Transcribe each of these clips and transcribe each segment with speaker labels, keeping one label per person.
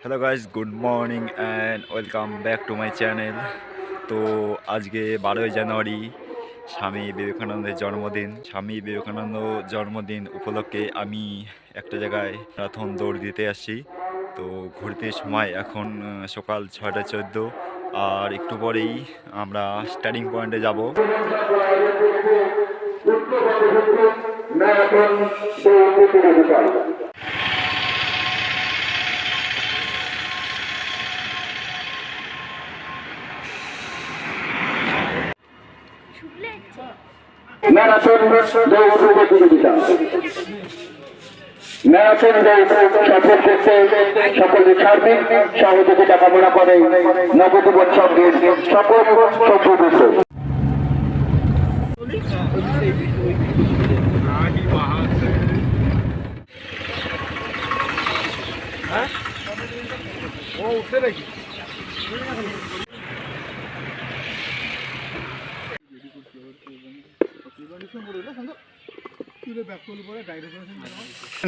Speaker 1: Hello guys, good morning and welcome back to my channel. তো আজকে 12ই জানুয়ারি স্বামী বিবেকানন্দের জন্মদিন। স্বামী বিবেকানন্দ জন্মদিন উপলক্ষে আমি একটা জায়গায় ম্যারাথন দৌড় দিতে আসছি। তো ঘুরতে সময় এখন সকাল 6:14, আর একটু পরেই আমরা স্টার্টিং পয়েন্টে যাব।
Speaker 2: ম্যারাথন দৌড় প্রতিযোগিতা ম্যারাথন দৌড় সফল করতে সকলের সার্বিক সহযোগিতা কামনা করে নবযুবক সংঘের সকল সভ্যবৃন্দ।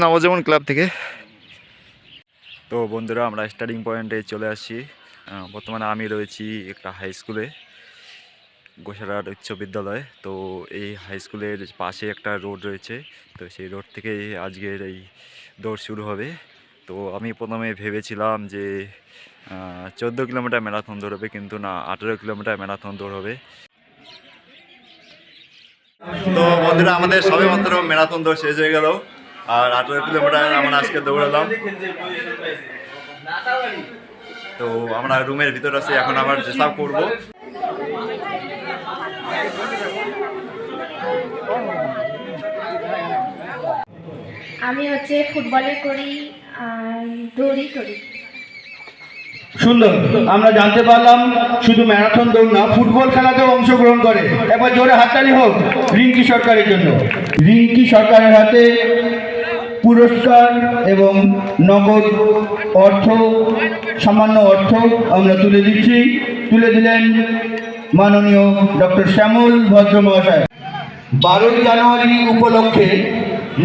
Speaker 1: নবজীবন ক্লাব থেকে। তো বন্ধুরা, আমরা স্টার্টিং পয়েন্টে চলে আসছি। বর্তমানে আমি রয়েছি একটা হাই স্কুলে, গোসারহাট উচ্চ বিদ্যালয়। তো এই হাই স্কুলের পাশে একটা রোড রয়েছে, তো সেই রোড থেকে আজকের এই দৌড় শুরু হবে। তো আমি প্রথমে ভেবেছিলাম যে 14 কিলোমিটার ম্যারাথন দৌড় হবে, কিন্তু না, 18 কিলোমিটার ম্যারাথন দৌড় হবে। তো বন্ধুরা, আমাদের সবে মাত্র ম্যারাথন দৌড় শেষ হয়ে গেল, আর 18 কিলোমিটার আমরা আজকে দৌড়ালাম। তো আমরা রুমের ভিতর আছি, এখন আবার ড্রেস করবো।
Speaker 3: আমি ফুটবলে করি আর দৌড়ি করি।
Speaker 4: সুন্দর, আমরা জানতে পারলাম শুধু ম্যারাথন দৌড় না, ফুটবল খেলাতেও অংশগ্রহণ করে। একবার জোরে হাততালি হোক রিঙ্কি সরকারের জন্য। রিঙ্কি সরকারের হাতে পুরস্কার এবং নগদ অর্থ, সামান্য অর্থ আমরা তুলে দিচ্ছি। তুলে দিলেন মাননীয় ডক্টর শ্যামল ভদ্র মহাশয়। 12ই জানুয়ারি উপলক্ষে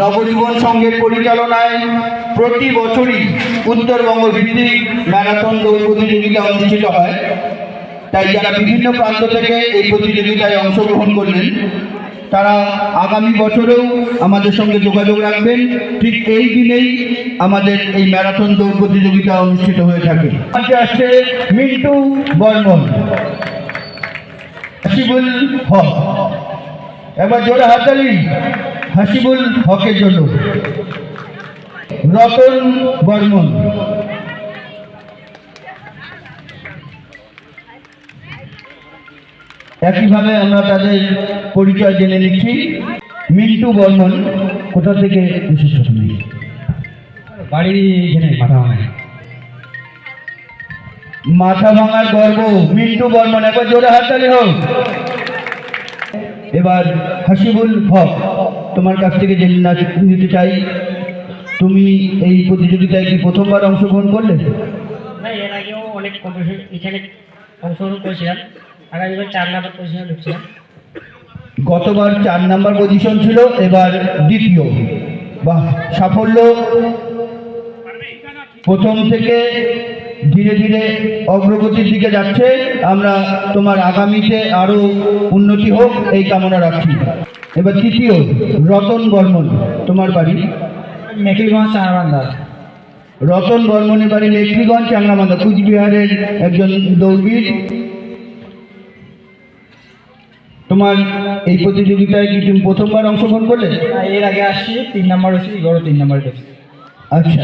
Speaker 4: নবজীবন সংঘের পরিচালনায় প্রতি বছরই উত্তরবঙ্গ ভিত্তিক ম্যারাথন দৌড় প্রতিযোগিতা অনুষ্ঠিত হয়। তাই যারা বিভিন্ন প্রান্ত থেকে এই প্রতিযোগিতায় অংশগ্রহণ করলেন, তারা আগামী বছরেও আমাদের সঙ্গে যোগাযোগ রাখবেন। ঠিক এই দিনেই আমাদের এই ম্যারাথন দৌড় প্রতিযোগিতা অনুষ্ঠিত হয়ে থাকে। আজকে আসছে মিন্টু বর্মন, হাসিবুল হক। এবার জোরে হাততালি হাসিবুল হকের জন্য। রতন বর্মন, একইভাবে আমরা তাদের পরিচয় জেনে নিচ্ছি। মিন্টু বর্মন কোথা থেকে এসেছেন?
Speaker 5: বাড়ি এখানে মাথাভাঙায়।
Speaker 4: মাথা ভাঙার গর্ব মিন্টু বর্মন, একবার জোরে হাততালি হোক। এবার হাসিবুল হক, তোমার কাছ থেকে জেনে নিতে চাই, তুমি এই প্রতিযোগিতায় কি প্রথমবার অংশগ্রহণ করলে?
Speaker 5: না, এর আগেও অনেক কম্পিটিশন এখানে অংশগ্রহণ করেছিলাম। আগামীবার 4 নম্বর পজিশনে ঢুকছিলাম।
Speaker 4: গতবার 4 নম্বর পজিশন ছিল, এবার দ্বিতীয়। বাহ, সাফল্য। প্রথম থেকে ধীরে ধীরে অগ্রগতির দিকে যাচ্ছে। আমরা তোমার আগামীতে আরো উন্নতি হোক এই কামনা রাখছি। এবার তৃতীয়, রতন বর্মন, তোমার বাড়ি?
Speaker 5: মেকিলগঞ্জ, চাংরাবান্ধা।
Speaker 4: রতন বর্মনের বাড়ি মেকলিগঞ্জ, চাংরাবান্ধা, কুচবিহারের একজন দৌড়বিদ। তোমার এই প্রতিযোগিতায় কি তুমি প্রথমবার অংশগ্রহণ করলে?
Speaker 5: এর আগে আসছি, 3 নম্বর হয়েছি, এবারও 3 নম্বরে ঢুকছি।
Speaker 4: আচ্ছা,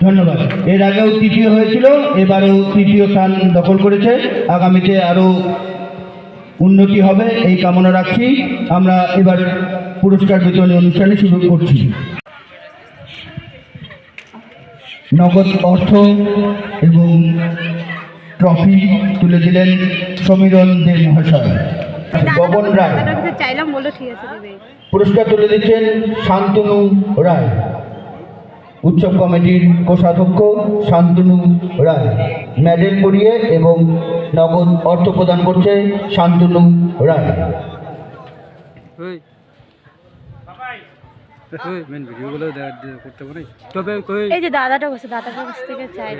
Speaker 4: ধন্যবাদ। এর আগেও তৃতীয় হয়েছিল, এবারও তৃতীয় স্থান দখল করেছে। আগামীতে আরও উন্নতি হবে এই কামনা রাখছি। আমরা এবার পুরস্কার বিতরণী অনুষ্ঠানে শুরু করছি। নগদ অর্থ এবং ট্রফি তুলে দিলেন সমীরণ দে মহাশয়। গগন রায় পুরস্কার তুলে দিচ্ছেন শান্তনু রায়। উৎসব কমিটির কোষাধ্যক্ষ শান্তনু রায় মেডেল পরিয়ে এবং নগদ অর্থ প্রদান করছে শান্তনু রায়।
Speaker 6: মেন ভিডিওগুলো করতে পারি তবে
Speaker 3: এই যে দাদাটার কাছ থেকে চাই